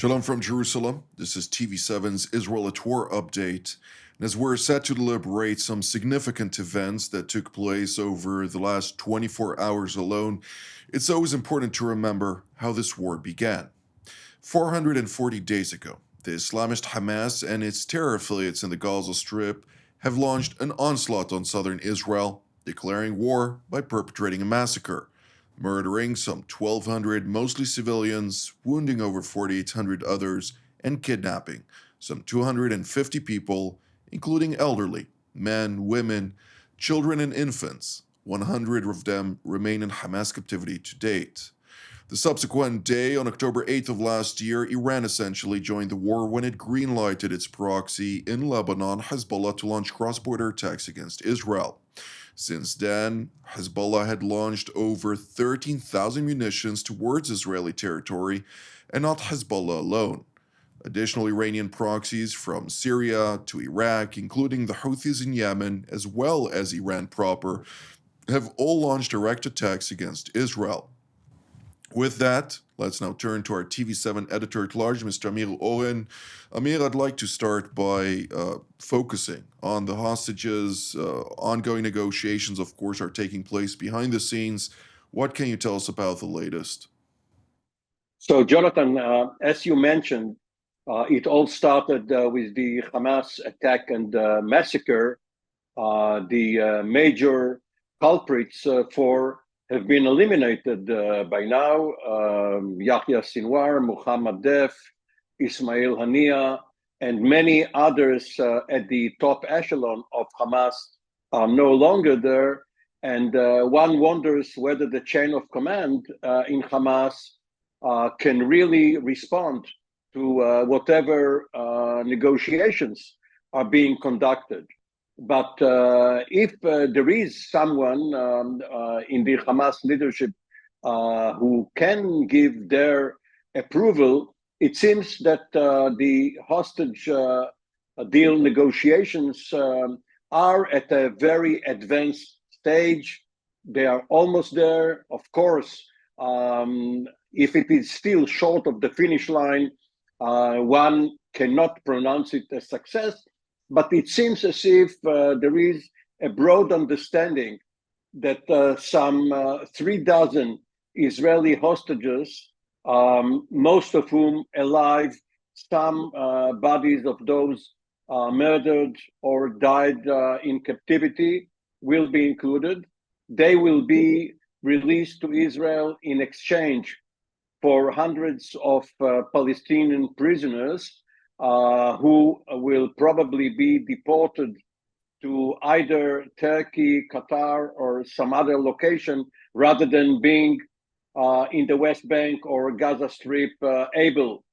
Shalom from Jerusalem. This is TV7's Israel at War update. And as we're set to deliberate some significant events that took place over the last 24 hours alone, it's always important to remember how this war began. 440 days ago, the Islamist Hamas and its terror affiliates in the Gaza Strip have launched an onslaught on southern Israel, declaring war by perpetrating a massacre, murdering some 1,200 mostly civilians, wounding over 4,800 others, and kidnapping some 250 people, including elderly, men, women, children, and infants. 100 of them remain in Hamas captivity to date. The subsequent day, on October 8th of last year, Iran essentially joined the war when it greenlighted its proxy in Lebanon, Hezbollah, to launch cross-border attacks against Israel. Since then, Hezbollah had launched over 13,000 munitions towards Israeli territory, and not Hezbollah alone. Additional Iranian proxies from Syria to Iraq, including the Houthis in Yemen, as well as Iran proper, have all launched direct attacks against Israel. With that, let's now turn to our TV7 editor-at-large, Mr. Amir Oren. Amir, I'd like to start by focusing on the hostages. Ongoing negotiations, of course, are taking place behind the scenes. What can you tell us about the latest? So, Jonathan, as you mentioned, it all started with the Hamas attack and massacre. The major culprits have been eliminated by now. Yahya Sinwar, Muhammad Def, Ismail Hania, and many others at the top echelon of Hamas are no longer there. And one wonders whether the chain of command in Hamas can really respond to whatever negotiations are being conducted. But if there is someone in the Hamas leadership who can give their approval, it seems that the hostage deal negotiations are at a very advanced stage. They are almost there. Of course, if it is still short of the finish line, one cannot pronounce it a success. But it seems as if there is a broad understanding that some 3,000 Israeli hostages, most of whom alive, some bodies of those murdered or died in captivity, will be included. They will be released to Israel in exchange for hundreds of Palestinian prisoners who will probably be deported to either Turkey, Qatar, or some other location, rather than being in the West Bank or Gaza Strip able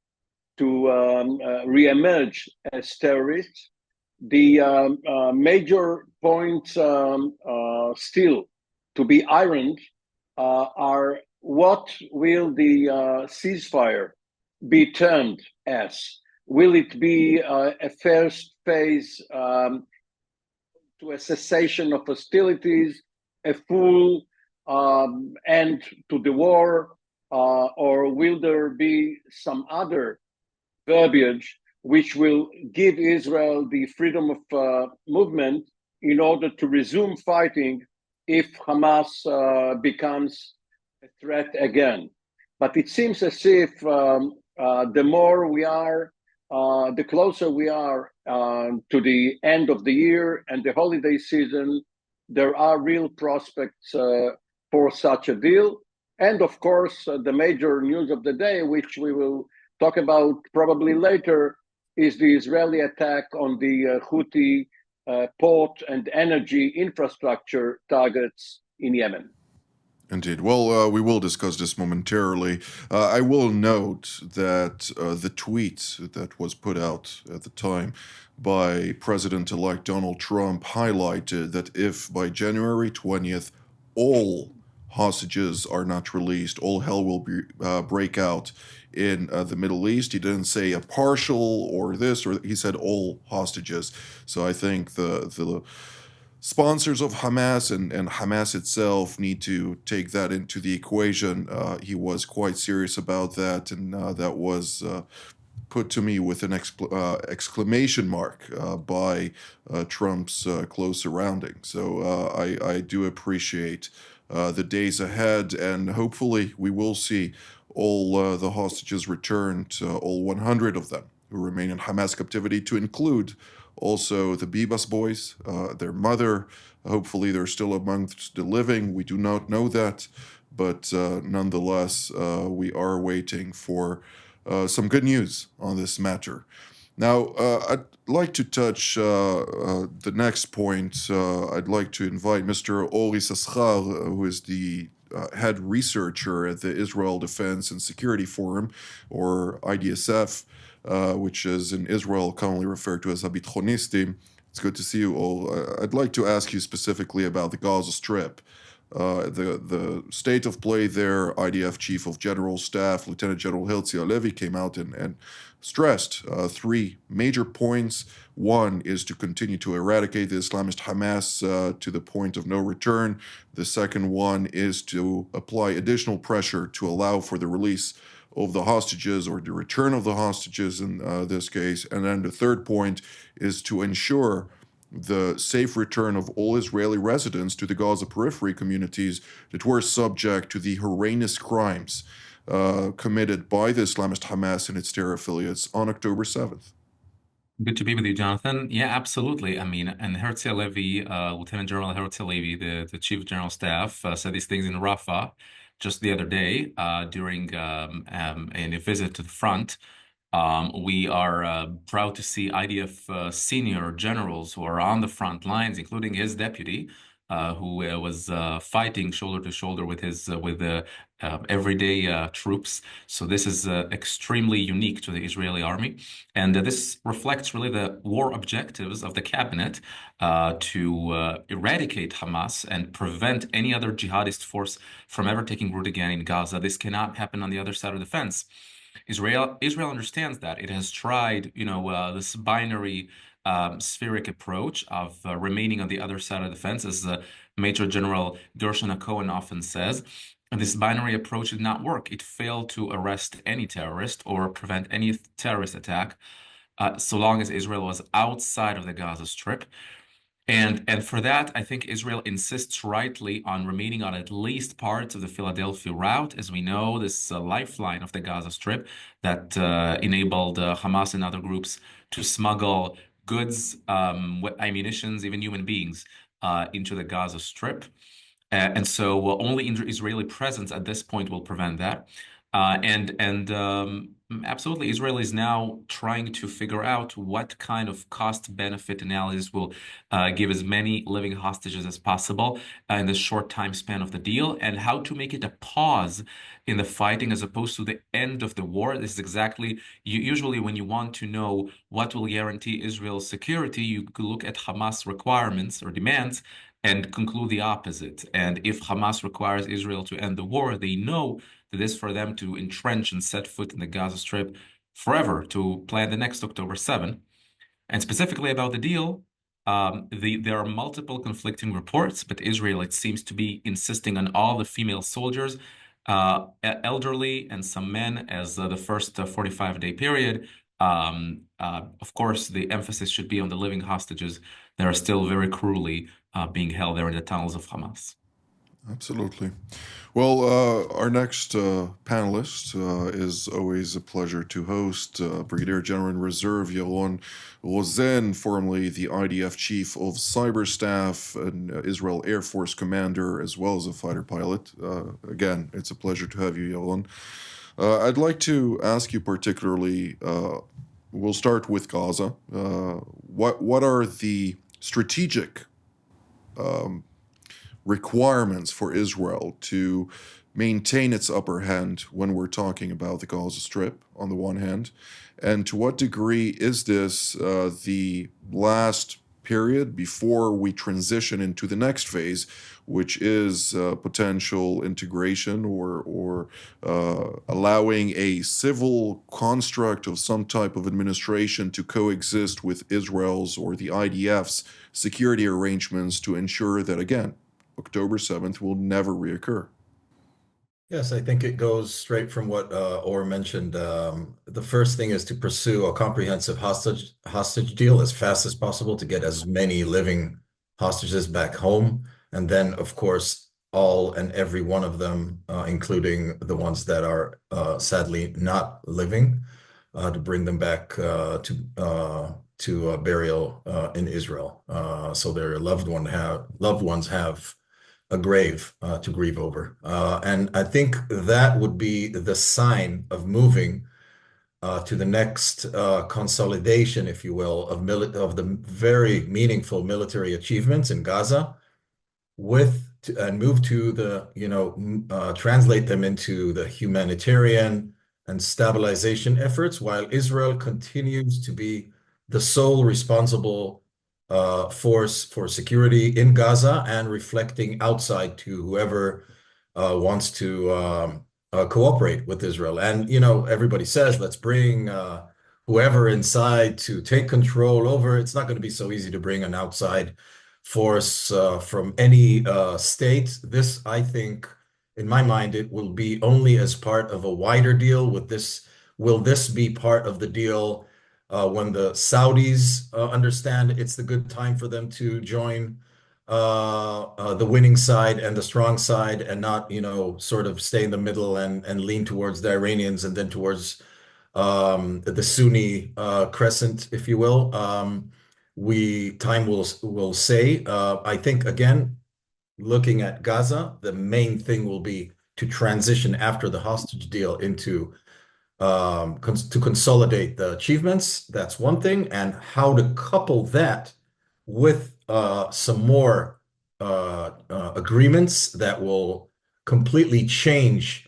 to re-emerge as terrorists. The major points still to be ironed are what will the ceasefire be termed as? Will it be a first phase to a cessation of hostilities, a full end to the war, or will there be some other verbiage which will give Israel the freedom of movement in order to resume fighting if Hamas becomes a threat again? But it seems as if the more we are the closer we are to the end of the year and the holiday season, there are real prospects for such a deal. And of course, the major news of the day, which we will talk about probably later, is the Israeli attack on the Houthi port and energy infrastructure targets in Yemen. Indeed. Well, we will discuss this momentarily. I will note that the tweet that was put out at the time by President-elect Donald Trump highlighted that if by January 20th all hostages are not released, all hell will break out in the Middle East. He didn't say a partial or this, or he said all hostages. So I think the sponsors of Hamas and Hamas itself need to take that into the equation. He was quite serious about that, and that was put to me with an exclamation mark by Trump's close surrounding. So I do appreciate the days ahead, and hopefully we will see all the hostages returned, all 100 of them who remain in Hamas captivity, to include also the Bibas boys, their mother. Hopefully they're still amongst the living. We do not know that, but nonetheless, we are waiting for some good news on this matter. Now, I'd like to touch the next point. I'd like to invite Mr. Ori Saschar, who is the head researcher at the Israel Defense and Security Forum, or IDSF, which is in Israel commonly referred to as Habitchonisti. It's good to see you all. I'd like to ask you specifically about the Gaza Strip. The state of play there, IDF Chief of General Staff, Lieutenant General Herzi Halevi, came out and stressed three major points. One is to continue to eradicate the Islamist Hamas to the point of no return. The second one is to apply additional pressure to allow for the release of the hostages, or the return of the hostages in this case. And then the third point is to ensure the safe return of all Israeli residents to the Gaza periphery communities that were subject to the horrendous crimes committed by the Islamist Hamas and its terror affiliates on October 7th. Good to be with you, Jonathan. Yeah, absolutely. I mean, and Herzi Halevi, Lieutenant General Herzi Halevi, the Chief of General Staff, said these things in Rafah just the other day during a visit to the front. We are proud to see IDF senior generals who are on the front lines, including his deputy, who was fighting shoulder to shoulder with the everyday troops. So this is extremely unique to the Israeli army, and this reflects really the war objectives of the cabinet to eradicate Hamas and prevent any other jihadist force from ever taking root again in Gaza. This cannot happen on the other side of the fence. Israel understands that. It has tried, this binary spheric approach of remaining on the other side of the fence, as Major General Gershon Cohen often says. And this binary approach did not work. It failed to arrest any terrorist or prevent any terrorist attack, so long as Israel was outside of the Gaza Strip. And for that, I think Israel insists rightly on remaining on at least parts of the Philadelphia route. As we know, this lifeline of the Gaza Strip that enabled Hamas and other groups to smuggle goods, ammunitions, even human beings into the Gaza Strip. And so only Israeli presence at this point will prevent that. Absolutely, Israel is now trying to figure out what kind of cost-benefit analysis will give as many living hostages as possible in the short time span of the deal, and how to make it a pause in the fighting as opposed to the end of the war. This is exactly, usually when you want to know what will guarantee Israel's security, you look at Hamas requirements or demands and conclude the opposite. And if Hamas requires Israel to end the war, they know that is for them to entrench and set foot in the Gaza Strip forever, to plan the next October 7. And specifically about the deal, there are multiple conflicting reports, but Israel, it seems to be insisting on all the female soldiers, elderly and some men, as the first 45-day period. Of course, the emphasis should be on the living hostages that are still very cruelly being held there in the tunnels of Hamas. Absolutely. Well, our next panelist is always a pleasure to host, Brigadier General in Reserve Yaron Rosen, formerly the IDF Chief of Cyber Staff and Israel Air Force Commander, as well as a fighter pilot. Again, it's a pleasure to have you, Yaron. I'd like to ask you particularly, we'll start with Gaza. What are the strategic requirements for Israel to maintain its upper hand when we're talking about the Gaza Strip on the one hand, and to what degree is this the last period before we transition into the next phase, which is potential integration or allowing a civil construct of some type of administration to coexist with Israel's or the IDF's security arrangements to ensure that, again, October 7th will never reoccur. Yes, I think it goes straight from what Or mentioned. The first thing is to pursue a comprehensive hostage deal as fast as possible to get as many living hostages back home. And then, of course, all and every one of them, including the ones that are sadly not living, to bring them back to burial in Israel. So their loved ones have a grave to grieve over. And I think that would be the sign of moving to the next consolidation, if you will, of the very meaningful military achievements in Gaza, and move to the, translate them into the humanitarian and stabilization efforts, while Israel continues to be the sole responsible force for security in Gaza and reflecting outside to whoever wants to cooperate with Israel. And, everybody says, let's bring whoever inside to take control over. It's not going to be so easy to bring an outside force from any state. This, I think, in my mind, it will be only as part of a wider deal. Will this be part of the deal when the Saudis understand it's the good time for them to join the winning side and the strong side, and not, sort of stay in the middle and lean towards the Iranians and then towards the Sunni crescent, if you will. Time will say. I think, again, looking at Gaza, the main thing will be to transition after the hostage deal into to consolidate the achievements. That's one thing, and how to couple that with some more agreements that will completely change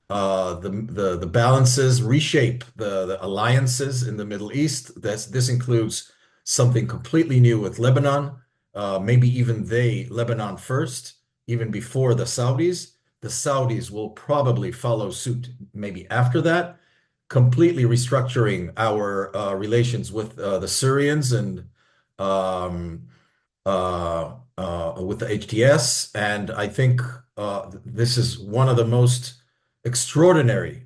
the balances, reshape the alliances in the Middle East. This includes something completely new with Lebanon, maybe even Lebanon first, even before the Saudis. The Saudis will probably follow suit maybe after that, completely restructuring our relations with the Syrians and with the HTS. And I think this is one of the most extraordinary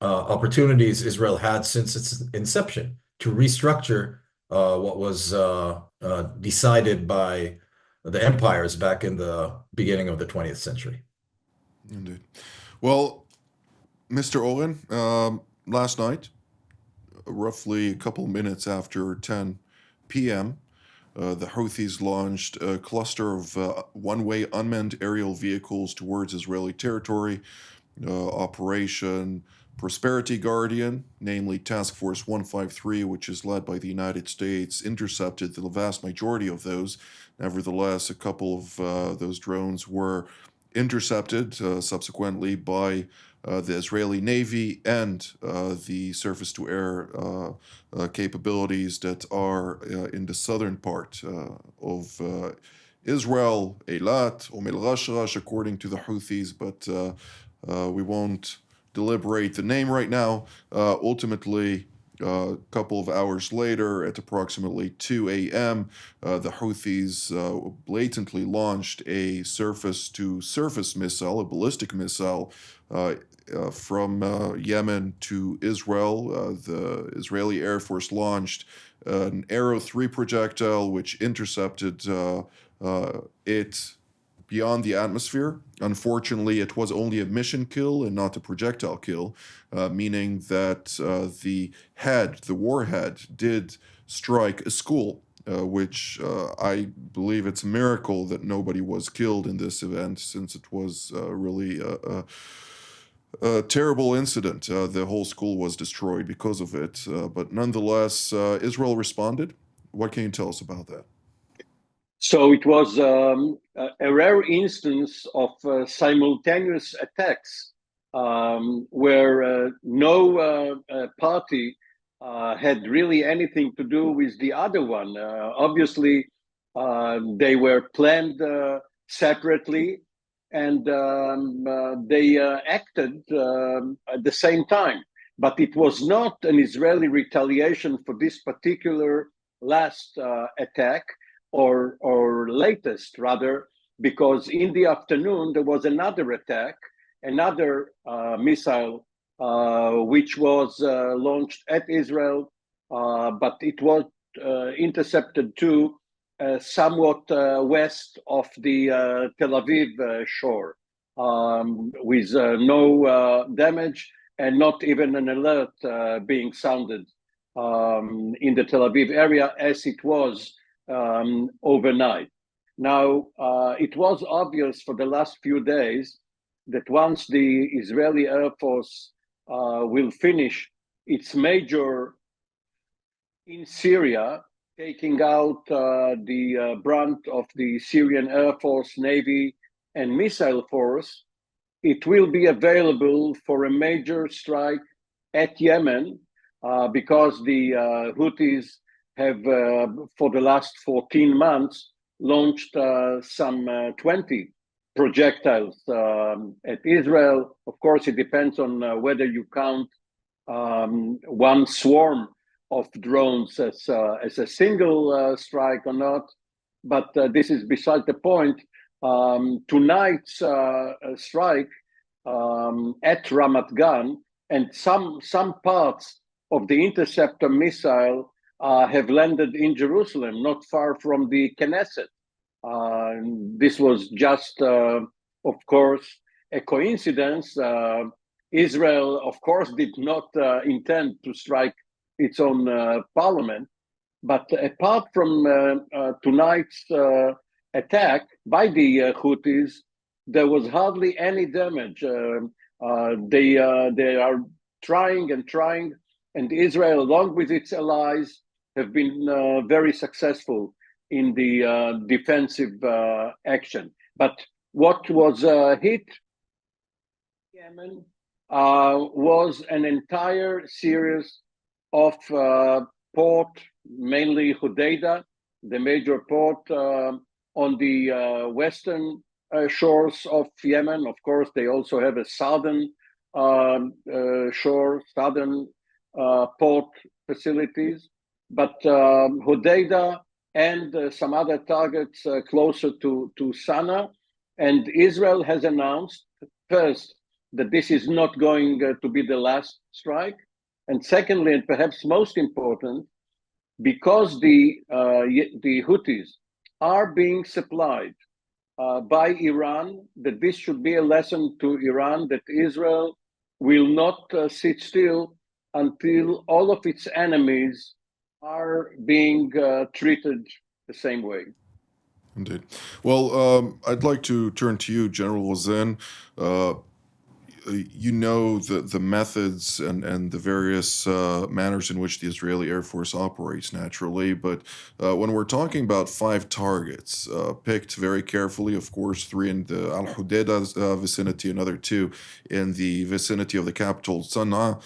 opportunities Israel had since its inception to restructure what was decided by the empires back in the beginning of the 20th century. Indeed. Well, Mr. Oren, last night, roughly a couple minutes after 10 p.m., the Houthis launched a cluster of one-way unmanned aerial vehicles towards Israeli territory. Operation Prosperity Guardian, namely Task Force 153, which is led by the United States, intercepted the vast majority of those. Nevertheless, a couple of those drones were intercepted subsequently by the Israeli Navy and the surface-to-air capabilities that are in the southern part of Israel, Eilat, Omer-el-Rashrash, according to the Houthis, but we won't deliberate the name right now. Ultimately, a couple of hours later, at approximately 2 a.m., the Houthis blatantly launched a surface-to-surface missile, a ballistic missile, from Yemen to Israel. The Israeli Air Force launched an Arrow 3 projectile, which intercepted it beyond the atmosphere. Unfortunately, it was only a mission kill and not a projectile kill, meaning that the warhead, did strike a school, which I believe it's a miracle that nobody was killed in this event, since it was really a terrible incident. The whole school was destroyed because of it. But nonetheless, Israel responded. What can you tell us about that? So it was a rare instance of simultaneous attacks where no party had really anything to do with the other one. Obviously, they were planned separately, and they acted at the same time. But it was not an Israeli retaliation for this particular last attack, or latest rather, because in the afternoon there was another attack, another missile which was launched at Israel, but it was intercepted too somewhat west of the Tel Aviv shore, with no damage and not even an alert being sounded in the Tel Aviv area as it was overnight. Now, it was obvious for the last few days that once the Israeli Air Force will finish its major in Syria, taking out the brunt of the Syrian Air Force, Navy, and missile force, it will be available for a major strike at Yemen because the Houthis have, for the last 14 months, launched some 20 projectiles at Israel. Of course, it depends on whether you count one swarm of drones as a single strike or not. But this is beside the point. Tonight's strike at Ramat Gan and some parts of the interceptor missile have landed in Jerusalem, not far from the Knesset. This was just, of course, a coincidence. Israel, of course, did not intend to strike its own parliament. But apart from tonight's attack by the Houthis, there was hardly any damage. They are trying, and Israel, along with its allies, have been very successful in the defensive action. But what was hit Yemen was an entire series of port, mainly Hodeidah, the major port on the western shores of Yemen. Of course, they also have a southern shore, southern port facilities. But Hodeidah and some other targets closer to Sana'a. And Israel has announced, first, that this is not going to be the last strike. And secondly, and perhaps most important, because the Houthis are being supplied by Iran, that this should be a lesson to Iran that Israel will not sit still until all of its enemies are being treated the same way. Indeed. Well, I'd like to turn to you, General Zen. You know the methods and the various manners in which the Israeli Air Force operates naturally, but when we're talking about 5 targets picked very carefully, of course, 3 in the Al Hodeidah vicinity, another 2 in the vicinity of the capital Sana'a,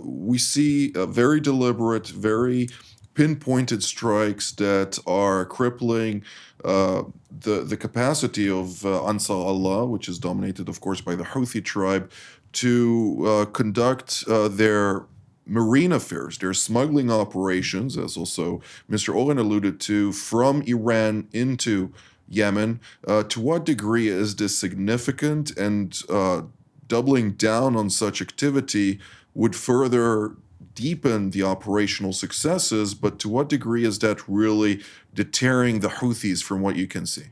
we see very deliberate, very pinpointed strikes that are crippling the capacity of Ansar Allah, which is dominated, of course, by the Houthi tribe, to conduct their marine affairs, their smuggling operations, as also Mr. Oren alluded to, from Iran into Yemen. To what degree is this significant, and doubling down on such activity would further deepen the operational successes, but to what degree is that really deterring the Houthis from what you can see?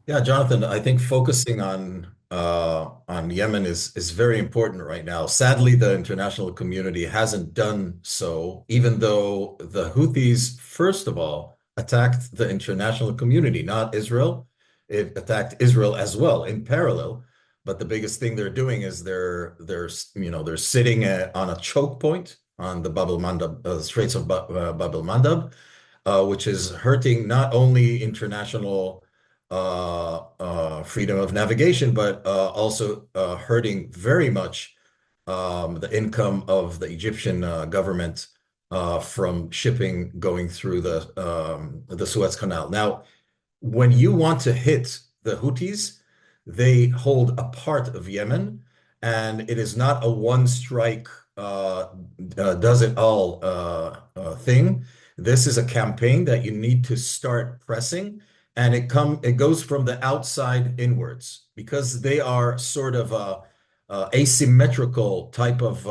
Yeah, Jonathan, I think focusing on Yemen is very important right now. Sadly, the international community hasn't done so, even though the Houthis, first of all, attacked the international community, not Israel. It attacked Israel as well in parallel. But the biggest thing they're doing is they're sitting on a choke point on the Bab el-Mandab, Straits of Bab el-Mandab, which is hurting not only international freedom of navigation, but also hurting very much the income of the Egyptian government from shipping going through the Suez Canal. Now, when you want to hit the Houthis, they hold a part of Yemen, and it is not a one strike does it all thing. This is a campaign that you need to start pressing, and it goes from the outside inwards because they are sort of a asymmetrical type of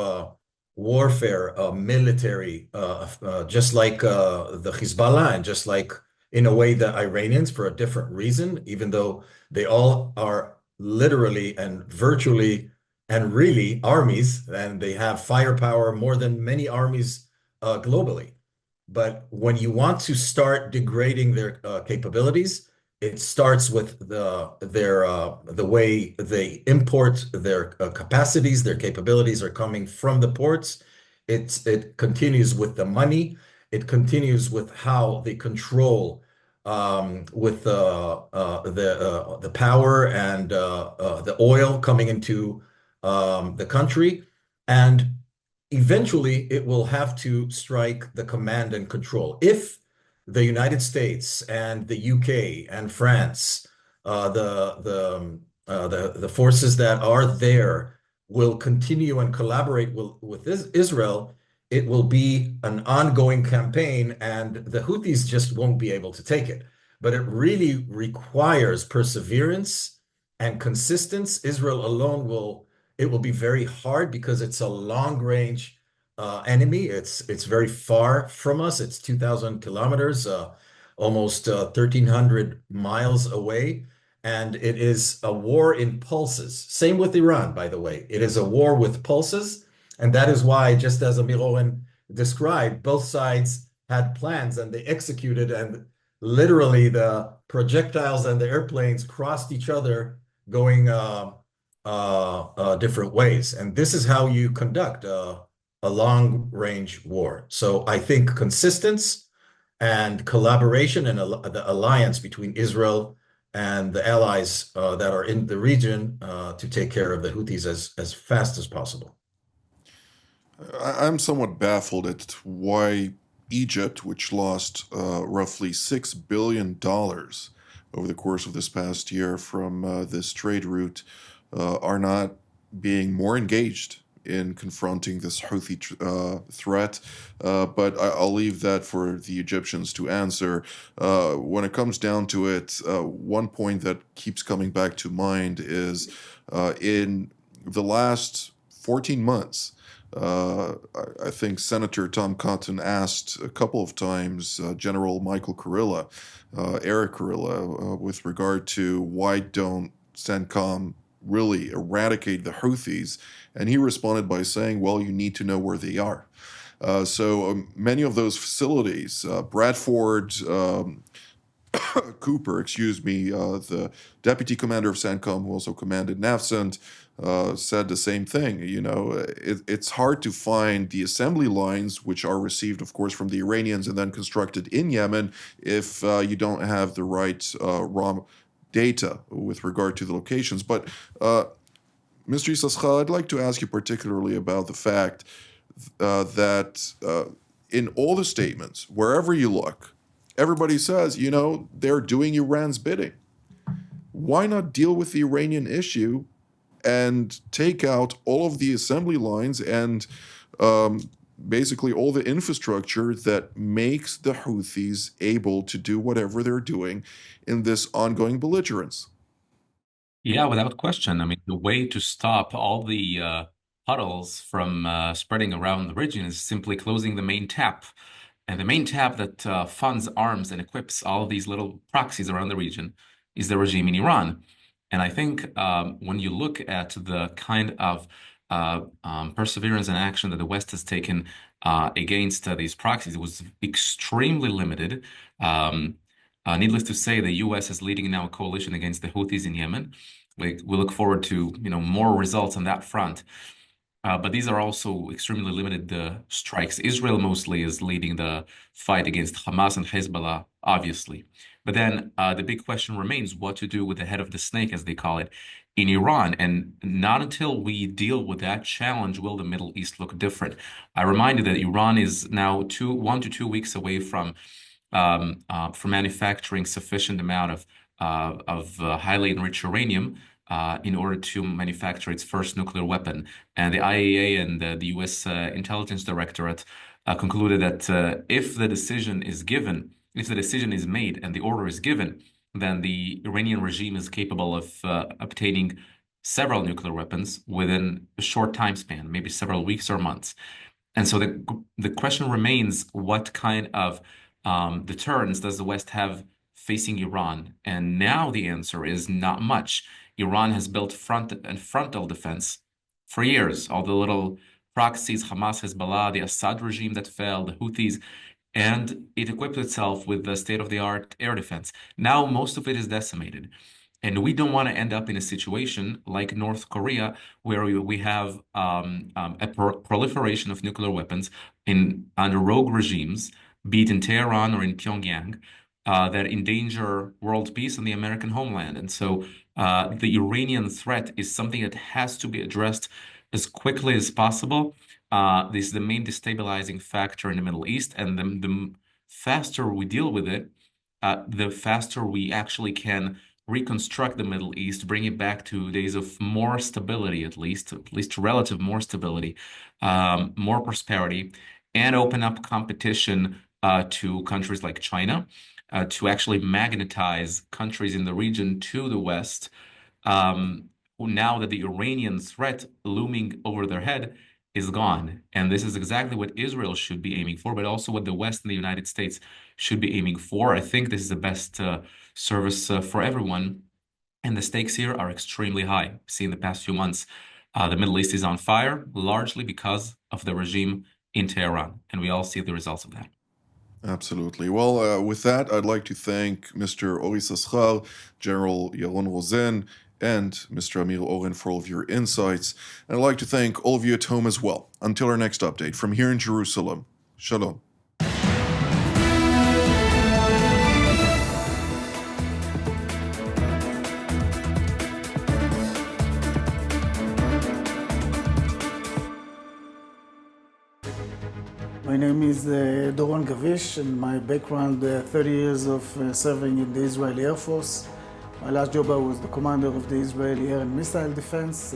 warfare, military, just like the Hezbollah and just like in a way the Iranians for a different reason, even though they all are literally and virtually and really armies, and they have firepower more than many armies globally. But when you want to start degrading their capabilities, it starts with the way they import their capacities, their capabilities are coming from the ports. It continues with the money. It continues with how they control with the power and the oil coming into the country, and eventually it will have to strike the command and control. If the United States and the UK and France, the forces that are there, will continue and collaborate with Israel, it will be an ongoing campaign, and the Houthis just won't be able to take it. But it really requires perseverance and consistency. Israel alone will be very hard because it's a long range enemy. It's very far from us. It's 2,000 kilometers, almost 1,300 miles away. And it is a war in pulses. Same with Iran, by the way. It is a war with pulses. And that is why, just as Amir Oren described, both sides had plans and they executed, and literally the projectiles and the airplanes crossed each other going different ways. And this is how you conduct a long-range war. So I think consistency and collaboration and the alliance between Israel and the allies that are in the region to take care of the Houthis as fast as possible. I'm somewhat baffled at why Egypt, which lost roughly $6 billion over the course of this past year from this trade route, are not being more engaged in confronting this Houthi threat. But I'll leave that for the Egyptians to answer. When it comes down to it, one point that keeps coming back to mind is in the last 14 months, I think Senator Tom Cotton asked a couple of times General Michael Kurilla, Eric Kurilla, with regard to why don't CENTCOM really eradicate the Houthis, and he responded by saying, well, you need to know where they are. So many of those facilities, Bradford, Cooper, the deputy commander of CENTCOM, who also commanded NAVCENT, said the same thing. You know, it's hard to find the assembly lines, which are received, of course, from the Iranians and then constructed in Yemen, if you don't have the right raw data with regard to the locations. But Mr. Yisachar, I'd like to ask you particularly about the fact that in all the statements, wherever you look, everybody says, you know, they're doing Iran's bidding. Why not deal with the Iranian issue and take out all of the assembly lines and basically all the infrastructure that makes the Houthis able to do whatever they're doing in this ongoing belligerence? Yeah, without question. I mean, the way to stop all the puddles from spreading around the region is simply closing the main tap. And the main tap that funds, arms, and equips all of these little proxies around the region is the regime in Iran. And I think when you look at the kind of perseverance and action that the West has taken against these proxies, it was extremely limited. Needless to say, the U.S. is leading now a coalition against the Houthis in Yemen. We look forward to more results on that front. But these are also extremely limited strikes. Israel mostly is leading the fight against Hamas and Hezbollah, obviously. But then the big question remains what to do with the head of the snake, as they call it. in Iran. And not until we deal with that challenge will the Middle East look different. I remind you that Iran is now 1 to 2 weeks away from manufacturing sufficient amount of highly enriched uranium in order to manufacture its first nuclear weapon. And the IAEA and the U.S. Intelligence Directorate concluded that if the decision is made and the order is given, then the Iranian regime is capable of obtaining several nuclear weapons within a short time span, maybe several weeks or months. And so the question remains, what kind of deterrence does the West have facing Iran? And now the answer is not much. Iran has built frontal defense for years. All the little proxies, Hamas, Hezbollah, the Assad regime that fell, the Houthis, and it equipped itself with the state-of-the-art air defense. Now most of it is decimated. And we don't want to end up in a situation like North Korea, where we have a proliferation of nuclear weapons under rogue regimes, be it in Tehran or in Pyongyang, that endanger world peace and the American homeland. And so the Iranian threat is something that has to be addressed as quickly as possible. This is the main destabilizing factor in the Middle East, and the faster we deal with it, the faster we actually can reconstruct the Middle East, bring it back to days of more stability, at least relative more stability, more prosperity, and open up competition to countries like China, to actually magnetize countries in the region to the West. Now that the Iranian threat looming over their head is gone. And this is exactly what Israel should be aiming for, but also what the West and the United States should be aiming for. I think this is the best service for everyone. And the stakes here are extremely high. See, in the past few months, the Middle East is on fire, largely because of the regime in Tehran. And we all see the results of that. Absolutely. Well, with that, I'd like to thank Mr. Ori Saschar, General Yaron Rosen, and Mr. Amir Oren for all of your insights. And I'd like to thank all of you at home as well. Until our next update from here in Jerusalem. Shalom. My name is Doron Gavish, and my background, 30 years of serving in the Israeli Air Force. My last job, I was the commander of the Israeli Air and Missile Defense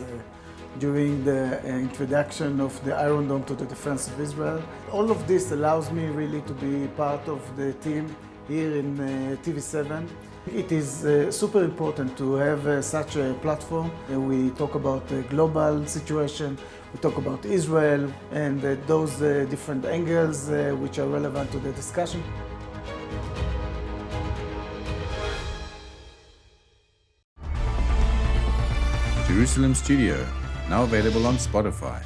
during the introduction of the Iron Dome to the defense of Israel. All of this allows me really to be part of the team here in TV7. It is super important to have such a platform. We talk about the global situation, we talk about Israel, and those different angles which are relevant to the discussion. Jerusalem Studio, now available on Spotify.